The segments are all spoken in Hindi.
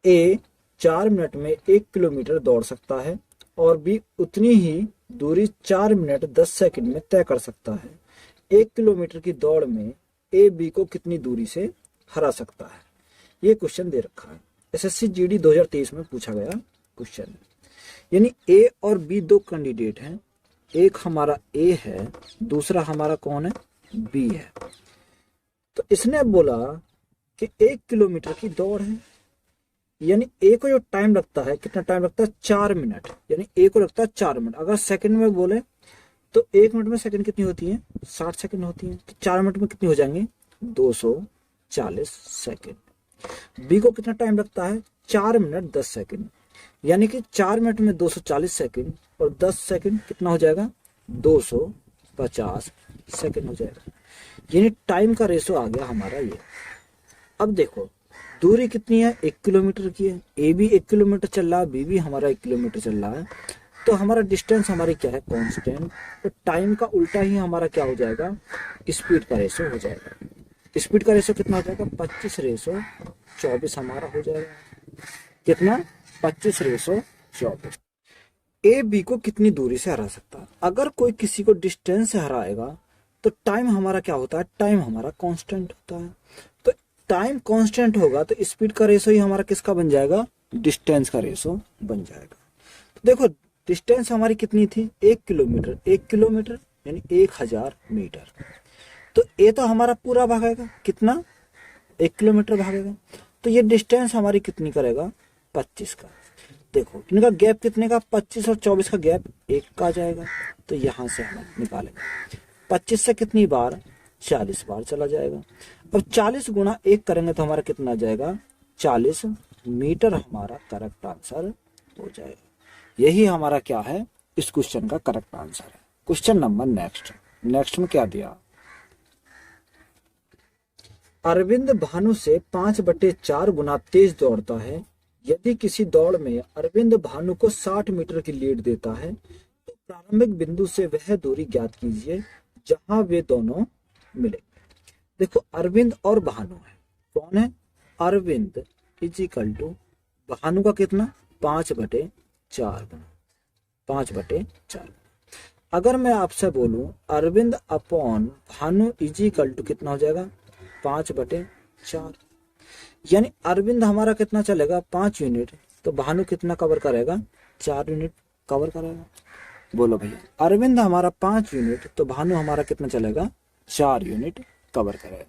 ए 4 मिनट में 1 किलोमीटर दौड़ सकता है और बी उतनी ही दूरी 4 मिनट 10 सेकंड में तय कर सकता है। 1 किलोमीटर की दौड़ में ए बी को कितनी दूरी से हरा सकता है? ये क्वेश्चन दे रखा है, एसएससी जीडी 2023 में पूछा गया क्वेश्चन। यानी ए और बी दो कैंडिडेट हैं, एक हमारा ए है, दूसरा हमारा कौन है? बी है। तो इसने बोला कि 1 किलोमीटर की दौड़ है, यानी ए को जो टाइम लगता है, कितना टाइम लगता है? 4 मिनट, यानी ए को लगता है 4 मिनट। अगर सेकंड में बोले तो 1 मिनट में सेकंड कितनी होती है? 60 सेकंड होती है। तो 4 मिनट में कितनी हो जाएंगे? 240 सेकंड। बी को कितना टाइम लगता है? 4 मिनट 10 सेकंड, यानी कि 4 मिनट में 240 सेकंड और 10 सेकंड कितना हो जाएगा? 250 सेकंड हो जाएगा। यानी टाइम का रेशो आ गया हमारा ये। अब देखो दूरी कितनी है? 1 किलोमीटर की है। ए भी 1 किलोमीटर चल रहा है, बी भी हमारा 1 किलोमीटर चल रहा है। तो हमारा डिस्टेंस हमारी क्या है? कांस्टेंट। तो टाइम का उल्टा ही हमारा क्या हो जाएगा? स्पीड का रेशो हो जाएगा। स्पीड का रेशो कितना हो जाएगा? 25:24 हमारा हो जाएगा। कितना? 25:24। ए बी को कितनी दूरी से हरा सकता है? अगर कोई किसी को डिस्टेंस से हराएगा तो टाइम हमारा क्या होता है? टाइम हमारा कांस्टेंट होता है। तो टाइम कांस्टेंट होगा तो स्पीड का रेशो ही हमारा किसका बन जाएगा? डिस्टेंस का रेशो बन जाएगा। तो देखो डिस्टेंस हमारी कितनी थी? 1 किलोमीटर। 1 किलोमीटर यानी 1000 मीटर। तो ए तो हमारा पूरा भागेगा, कितना? 1 किलोमीटर भागेगा। तो ये डिस्टेंस हमारी कितनी करेगा? 25 का। देखो इनका गैप कितने का? 25 और 24 का गैप 1 का आ जाएगा। तो यहां से हम निकालेंगे 25 से कितनी बार? 40 बार चला जाएगा। अब 40 गुणा 1 करेंगे तो हमारा कितना आ जाएगा? 40 मीटर हमारा करेक्ट आंसर हो जाएगा। यही हमारा क्या है? इस क्वेश्चन का करेक्ट आंसर है। क्वेश्चन नंबर नेक्स्ट में क्या दिया? अरविंद भानु से 5/4 गुना तेज दौड़ता है। यदि किसी दौड़ में अरविंद भानु को 60 मीटर की लीड देता है तो प्रारंभिक बिंदु से वह दूरी ज्ञात कीजिए जहां वे दोनों मिलेंगे। देखो अरविंद और भानु है, कौन है? अरविंद इजिकल टू भानु का कितना? 5/4 गुना 5/4। अगर मैं आपसे बोलूं Arvind upon Bhanu is equal to कितना हो जाएगा? 5/4। यानी अरविंद हमारा कितना चलेगा? 5 यूनिट, तो भानु कितना कवर करेगा? 4 यूनिट कवर करेगा। बोलो भैया, अरविंद हमारा 5 यूनिट तो भानु हमारा कितना चलेगा? 4 यूनिट कवर करेगा।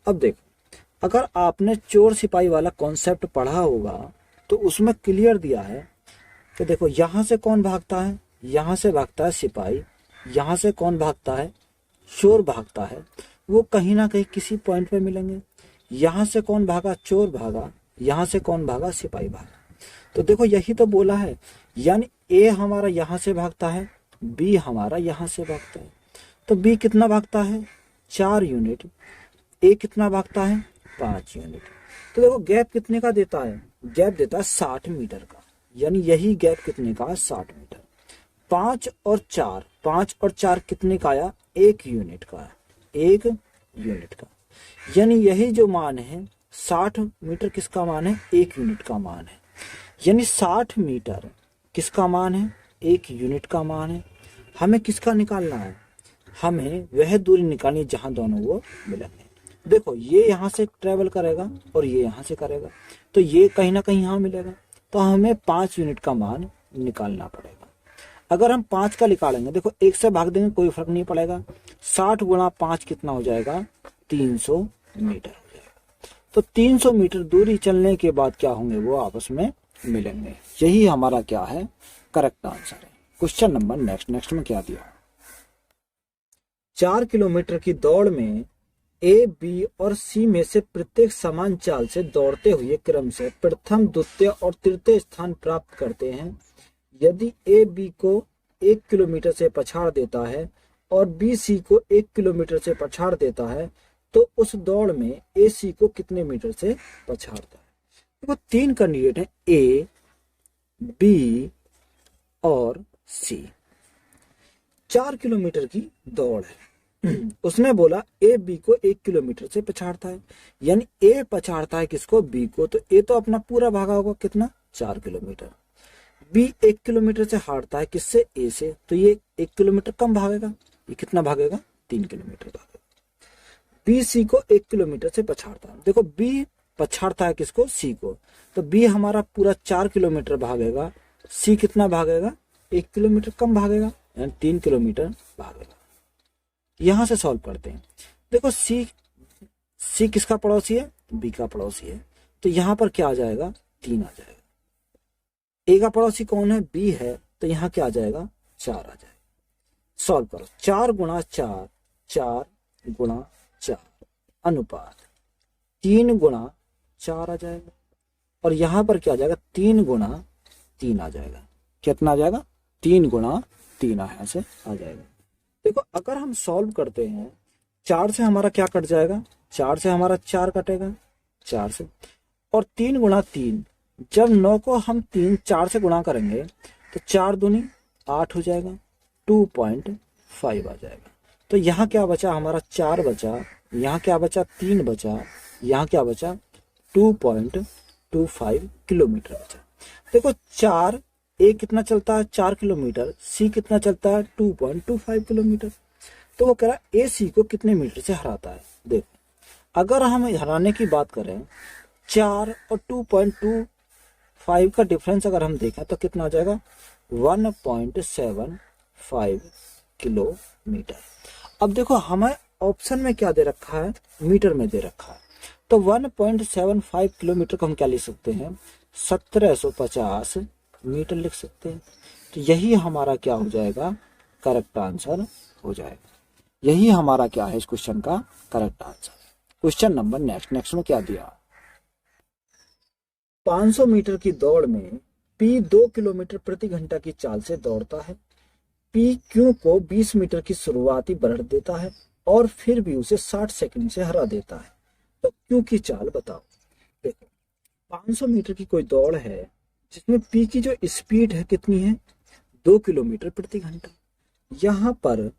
अब देखो अगर आपने चोर सिपाही वाला कॉन्सेप्ट पढ़ा होगा तो उसमें क्लियर दिया है कि देखो यहां से कौन भागता है? यहां से भागता है सिपाही। यहां से कौन भागता है? चोर भागता है। वो कहीं ना कहीं किसी पॉइंट पे मिलेंगे। यहां से कौन भागा? चोर भागा। यहां से कौन भागा? सिपाही भागा। तो देखो यही तो बोला है, यानी ए हमारा यहां से भागता है, बी हमारा यहां से भागता है। तो बी कितना भागता है? 4 यूनिट। ए कितना भागता है? 5 यूनिट। तो देखो गैप कितने का देता है? गैप देता है 60 मीटर का। यानी यही गैप कितने का? 60 मीटर। 5 और 4 कितने का आया? 1 यूनिट का। 1 यूनिट का। यानी यही जो मान है 60 मीटर किसका मान है? 1 यूनिट का मान है। यानी 60 मीटर किसका मान है? 1 यूनिट का मान है। हमें किसका निकालना है? हमें वह दूरी निकालनी जहां दोनों वो मिलेंगे। देखो ये यहां से ट्रेवल करेगा और ये यहां से करेगा, तो ये कहीं ना कहीं यहां मिलेगा। तो हमें 5 यूनिट का मान निकालना पड़ेगा। अगर हम 5 का निकालेंगे, देखो 1 से भाग देंगे कोई फर्क नहीं पड़ेगा। 60 गुणा 5 कितना हो जाएगा? 300 मीटर हो जाएगा। तो 300 मीटर दूरी चलने के बाद क्या होंगे? वो आपस में मिलेंगे। यही हमारा क्या है? करेक्ट आंसर है। क्वेश्चन नंबर नेक्स्ट में क्या दिया? 4 किलोमीटर की दौड़ में ए, बी और सी में से प्रत्येक समान चाल से दौड़ते हुए क्रम से प्रथम, द्वितीय और तृतीय स्थान प्राप्त करते हैं। यदि ए बी को 1 किलोमीटर से पछाड़ देता है और बी सी को 1 किलोमीटर से पछाड़ देता है तो उस दौड़ में ए सी को कितने मीटर से पछाड़ता है? देखो 3 कैंडिडेट हैं, ए, बी और सी। 4 किलोमीटर की दौड़ है। उसने बोला ए बी को 1 किलोमीटर से पछाड़ता है, यानी ए पछाड़ता है किसको, बी को। तो ए तो अपना पूरा भागा होगा कितना, 4 किलोमीटर। बी 1 किलोमीटर से हारता है किससे, ए से, तो ये 1 किलोमीटर कम भागेगा, ये कितना भागेगा, 3 किलोमीटर भागेगा। बी सी को 1 किलोमीटर से पछाड़ता है, देखो बी पछाड़ता है किसको, सी को, तो बी हमारा पूरा 4 किलोमीटर भागेगा, सी कितना भागेगा, 1 किलोमीटर कम भागेगा, यानी 3 किलोमीटर भागेगा। यहां से सॉल्व करते हैं। देखो सी किसका पड़ोसी है, बी का पड़ोसी है, तो यहां पर क्या आ जाएगा, 3 आ जाएगा। ए का पड़ोसी कौन है, बी है, तो यहां क्या आ जाएगा, 4 आ जाएगा। सॉल्व करो, 4 गुणा 4, 4 गुणा 4 अनुपात 3 गुणा 4 आ जाएगा, और यहां पर क्या आ जाएगा, 3 गुणा 3 आ जाएगा। कितना आ जाएगा, 3 गुणा 3 यहां से आ जाएगा। देखो अगर हम सॉल्व करते हैं, 4 से हमारा क्या कट जाएगा, 4 से हमारा 4 कटेगा, 4 से, और 3 गुणा 3, जब 9 को हम 4 से गुणा करेंगे तो 4 दूनी 8 हो जाएगा, 2.5 आ जाएगा। तो यहाँ क्या बचा हमारा, 4 बचा, यहाँ क्या बचा, 3 बचा, यहाँ क्या बचा, 2.25 किलोमीटर बचा। देखो 4 ए कितना चलता है, 4 किलोमीटर, सी कितना चलता है, 2.25 किलोमीटर। तो वो कह रहा है ए सी को कितने मीटर से हराता है। देखो अगर हम हराने की बात करें, 4 और 2.25 का डिफरेंस अगर हम देखें तो कितना आ जाएगा, 1.75 किलोमीटर। अब देखो हमें ऑप्शन में क्या दे रखा है, मीटर में दे रखा है, तो 1.75 किलोमीटर को हम क्या लिख सकते हैं, 1750 मीटर लिख सकते हैं। तो यही हमारा क्या हो जाएगा, करेक्ट आंसर हो जाएगा। यही हमारा क्या है इस क्वेश्चन का correct answer. Question number next में क्या दिया, 500 मीटर की दौड़ में पी 2 किलोमीटर प्रति घंटा की चाल से दौड़ता है। पी क्यू को 20 मीटर की शुरुआती बढ़त देता है और फिर भी उसे 60 सेकंड से हरा देता है, तो क्यू की चाल बताओ। देखो 500 मीटर की कोई दौड़ है जिसमें पी की जो स्पीड है कितनी है, 2 किलोमीटर प्रति घंटा। यहां पर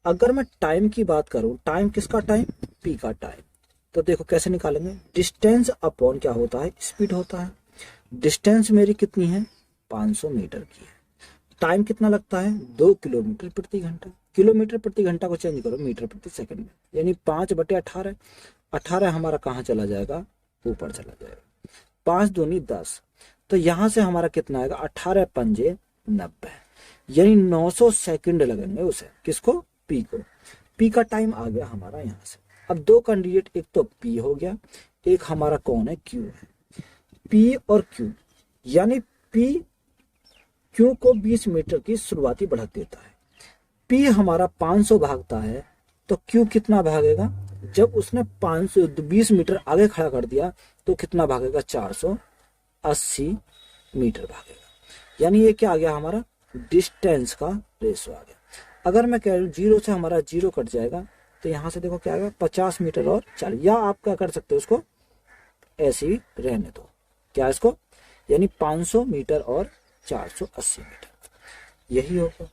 अगर मैं टाइम की बात करूं, टाइम किसका टाइम, पी का टाइम, तो देखो कैसे निकालेंगे, डिस्टेंस अपॉन क्या होता है, स्पीड होता है। डिस्टेंस मेरी कितनी है, 500 मीटर की है, टाइम कितना लगता है, 2 किलोमीटर प्रति घंटा। किलोमीटर प्रति घंटा को चेंज करो मीटर प्रति सेकंड में, यानी 5/18, 18 हमारा कहाँ चला जाएगा, ऊपर चला जाएगा, 5 दूनी 10, तो यहां से हमारा कितना आएगा, 18 पंजे 90, यानी 900 सेकंड लगेंगे उसे, किसको, पी को। पी का टाइम आ गया हमारा यहाँ से। अब 2 कैंडिडेट, एक तो पी हो गया, एक हमारा कौन है, क्यू है। पी और क्यू, यानी पी क्यू को 20 मीटर की शुरुआती बढ़त देता है। पी हमारा 500 भागता है, तो क्यू कितना भागेगा, जब उसने 520 मीटर आगे खड़ा कर दिया तो कितना भागेगा, 480 मीटर भागेगा। यानी ये क्या आ गया हमारा, डिस्टेंस का रेशो आ गया। अगर मैं कह रहा हूँ 0 से हमारा 0 कट जाएगा, तो यहाँ से देखो क्या आएगा, 50 मीटर और 40, या आप क्या कर सकते हो, उसको ऐसे ही रहने दो, क्या इसको, यानी 500 मीटर और 480 मीटर, यही होगा।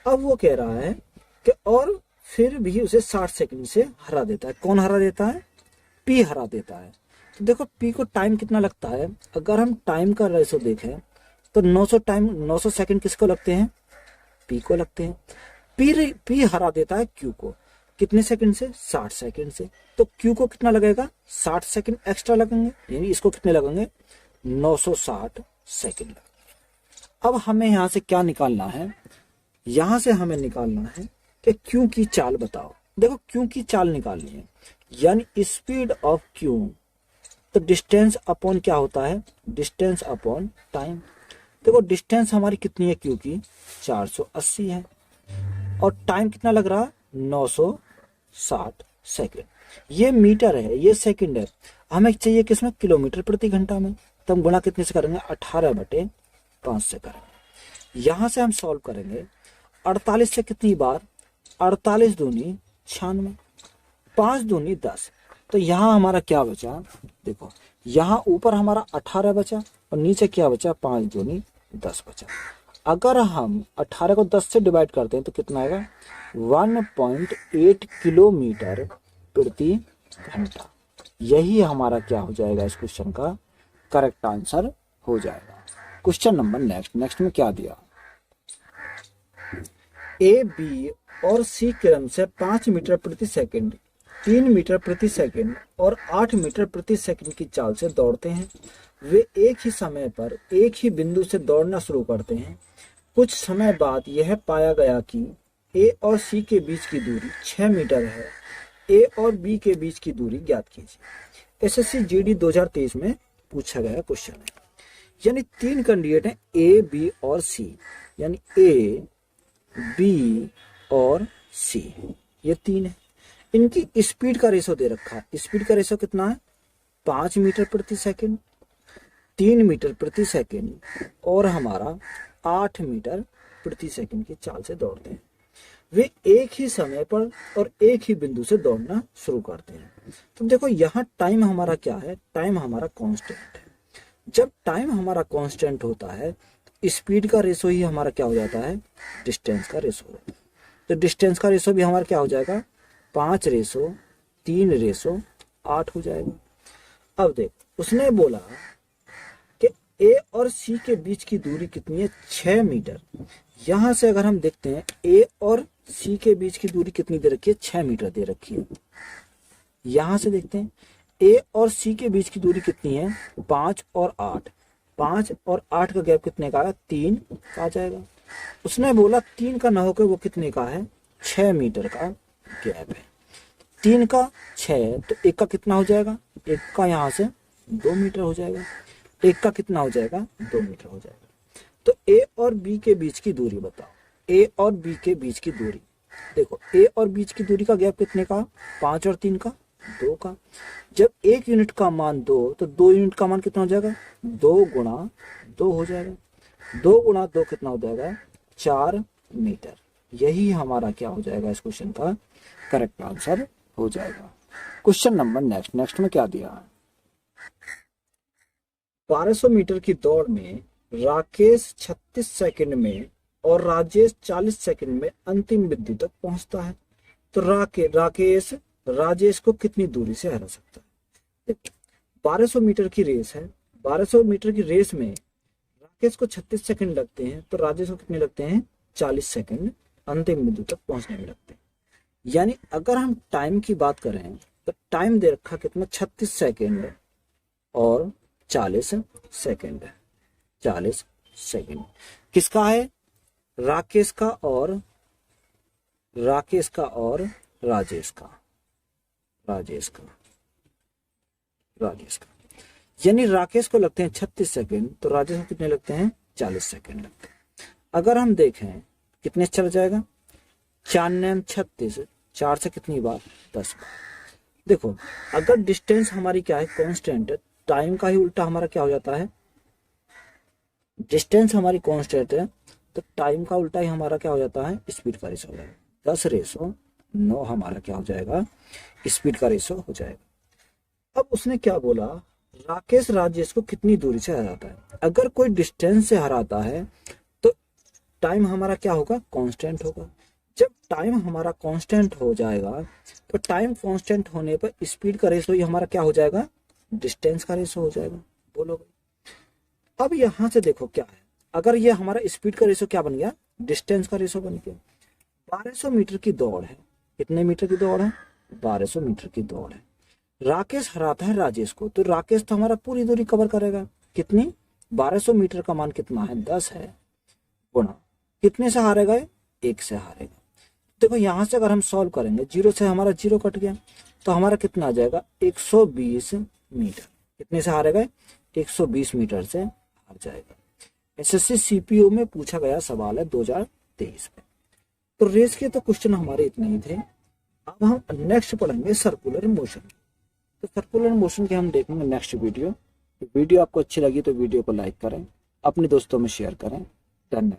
अब वो कह रहा है कि और फिर भी उसे 60 सेकंड से हरा देता है। कौन हरा देता है, पी हरा देता है। तो देखो पी को टाइम कितना लगता है, अगर हम टाइम का रेशो देखें तो 900 सेकंड किसको लगते हैं, पी को लगते हैं। पी हरा देता है क्यू को, कितने सेकंड से, 60 सेकंड से। तो क्यू को कितना लगेगा, 60 सेकंड एक्स्ट्रा लगेंगे, यानी इसको कितने लगेंगे, 960 सेकंड लगेंगे। अब हमें यहां से क्या निकालना है, यहां से हमें निकालना है कि क्यू की चाल बताओ। देखो क्यू की चाल निकालनी है, यानी स्पीड ऑफ क्यू, तो डिस्टेंस अपॉन क्या होता है, डिस्टेंस अपॉन टाइम। देखो डिस्टेंस हमारी कितनी है, क्यू की 480 है, और टाइम कितना लग रहा है, 960 सेकंड। ये मीटर है, ये सेकंड है, हमें चाहिए किसमें, किलोमीटर प्रति घंटा में। तो हम गुणा कितने से करेंगे, 18/5 से करेंगे। यहां से हम सॉल्व करेंगे, 48 से कितनी बार, 48 दूनी 96, 5 दूनी 10, तो यहाँ हमारा क्या बचा, देखो यहाँ ऊपर हमारा 18 बचा और नीचे क्या बचा, 5 दूनी 10 बचा। अगर हम 18 को 10 से डिवाइड करते हैं तो कितना आएगा 1.8 किलोमीटर प्रति घंटा। यही हमारा क्या हो जाएगा इस क्वेश्चन का करेक्ट आंसर हो जाएगा। क्वेश्चन नंबर नेक्स्ट में क्या दिया, ए बी और सी क्रम से 5 मीटर प्रति सेकंड, 3 मीटर प्रति सेकंड और 8 मीटर प्रति सेकंड की चाल से दौड़ते हैं। वे एक ही समय पर एक ही बिंदु से दौड़ना शुरू करते हैं। कुछ समय बाद यह पाया गया कि ए और सी के बीच की दूरी 6 मीटर है। ए और बी के बीच की दूरी ज्ञात कीजिए। एसएससी जीडी 2023 में पूछा गया क्वेश्चन है। यानी 3 कैंडिडेट हैं ए बी और सी, यानी ए बी और सी, ये 3 है। इनकी स्पीड का रेशो दे रखा है। स्पीड का रेशो कितना है 5 मीटर प्रति सेकंड, 3 मीटर प्रति सेकंड और हमारा 8 मीटर प्रति सेकंड की चाल से दौड़ते हैं। वे एक ही समय पर और एक ही बिंदु से दौड़ना शुरू करते हैं। तो देखो यहाँ टाइम हमारा क्या है, टाइम हमारा कांस्टेंट है। जब टाइम हमारा कांस्टेंट होता है स्पीड का रेशो ही हमारा क्या हो जाता है डिस्टेंस का रेशो हो जाता है। तो डिस्टेंस का रेशो भी हमारा क्या हो जाएगा 5:3:8 हो जाएगा। अब देख उसने बोला कि ए और सी के बीच की दूरी कितनी है 6 मीटर। यहां से अगर हम देखते हैं ए और सी के बीच की दूरी कितनी दे रखी है 6 मीटर दे रखी है। यहां से देखते हैं ए और सी के बीच की दूरी कितनी है 5 और 8, 5 और 8 का गैप कितने का है 3 का आ जाएगा। उसने बोला 3 का ना होकर वो कितने का है 6 मीटर का गैप है। 3 का 6 तो 1 का कितना हो जाएगा, 1 का यहाँ से 2 मीटर हो जाएगा, 1 का कितना हो जाएगा 2 मीटर हो जाएगा। तो ए और बी के बीच की दूरी बताओ, ए और बी के बीच की दूरी देखो, ए और बीच की दूरी का गैप कितने का 5 और 3 का 2 का। जब 1 यूनिट का मान 2 तो 2 यूनिट का मान कितना हो जाएगा 2 गुणा 2 हो जाएगा। 2 गुणा 2 कितना हो जाएगा 4 मीटर। यही हमारा क्या हो जाएगा इस क्वेश्चन का करेक्ट आंसर हो जाएगा। क्वेश्चन नंबर नेक्स्ट में क्या दिया है 1200 मीटर की दौड़ में राकेश 36 सेकंड में और राजेश 40 सेकंड में अंतिम बिंदु तक पहुंचता है। तो राकेश राजेश को कितनी दूरी से हरा सकता है। 1200 मीटर की रेस है, 1200 मीटर की रेस में राकेश को 36 सेकंड लगते हैं तो राजेश को कितने लगते हैं 40 सेकंड अंतिम बिंदु तक पहुंचने में लगते हैं। यानी अगर हम टाइम की बात करें तो टाइम दे रखा कितना 36 सेकंड और 40 सेकंड है। 40 सेकंड किसका है राकेश का और राजेश का यानी राकेश को लगते हैं 36 सेकंड तो राजेश को कितने लगते हैं 40 सेकंड लगते हैं। अगर हम देखें कितने चल जाएगा 4 36, 4 से कितनी बार 10 बार। देखो अगर डिस्टेंस हमारी क्या है कांस्टेंट है, टाइम का ही उल्टा हमारा क्या हो जाता है, डिस्टेंस हमारी कांस्टेंट है तो टाइम का उल्टा ही हमारा क्या हो जाता है स्पीड का रेशो हो जाएगा। 10:9 हमारा क्या हो जाएगा स्पीड का रेशो हो जाएगा। अब उसने क्या बोला राकेश राजेश को कितनी दूरी से हराता है। अगर कोई डिस्टेंस से हराता है तो टाइम हमारा क्या होगा कांस्टेंट होगा। जब टाइम हमारा कांस्टेंट हो जाएगा तो टाइम कांस्टेंट होने पर स्पीड का रेशो ही हमारा क्या हो जाएगा डिस्टेंस का रेशो हो जाएगा। बोलो भाई। अब यहां से देखो क्या है, अगर ये हमारा स्पीड का रेशो क्या बन गया डिस्टेंस का रेशो बन गया। 1200 मीटर की दौड़ है, कितने मीटर की दौड़ है 1200 मीटर की दौड़ है। राकेश हराता है राजेश को तो राकेश तो हमारा पूरी दूरी कवर करेगा। कितनी 1200 मीटर का मान कितना है 10 है, गुणा कितने से हारेगा 1 से हारेगा। देखो यहां से अगर हम सॉल्व करेंगे 0 से हमारा 0 कट गया तो हमारा कितना आ जाएगा 120 मीटर। कितने से हारेगा 120 मीटर से हार जाएगा। एसएससी सीपीओ में पूछा गया सवाल है 2023 में। तो रेस के तो क्वेश्चन हमारे इतने ही थे। अब हम नेक्स्ट पढ़ेंगे सर्कुलर मोशन। तो सर्कुलर मोशन के हम देखेंगे नेक्स्ट वीडियो। वीडियो आपको अच्छी लगी तो वीडियो को लाइक करें, अपने दोस्तों में शेयर करें। धन्यवाद।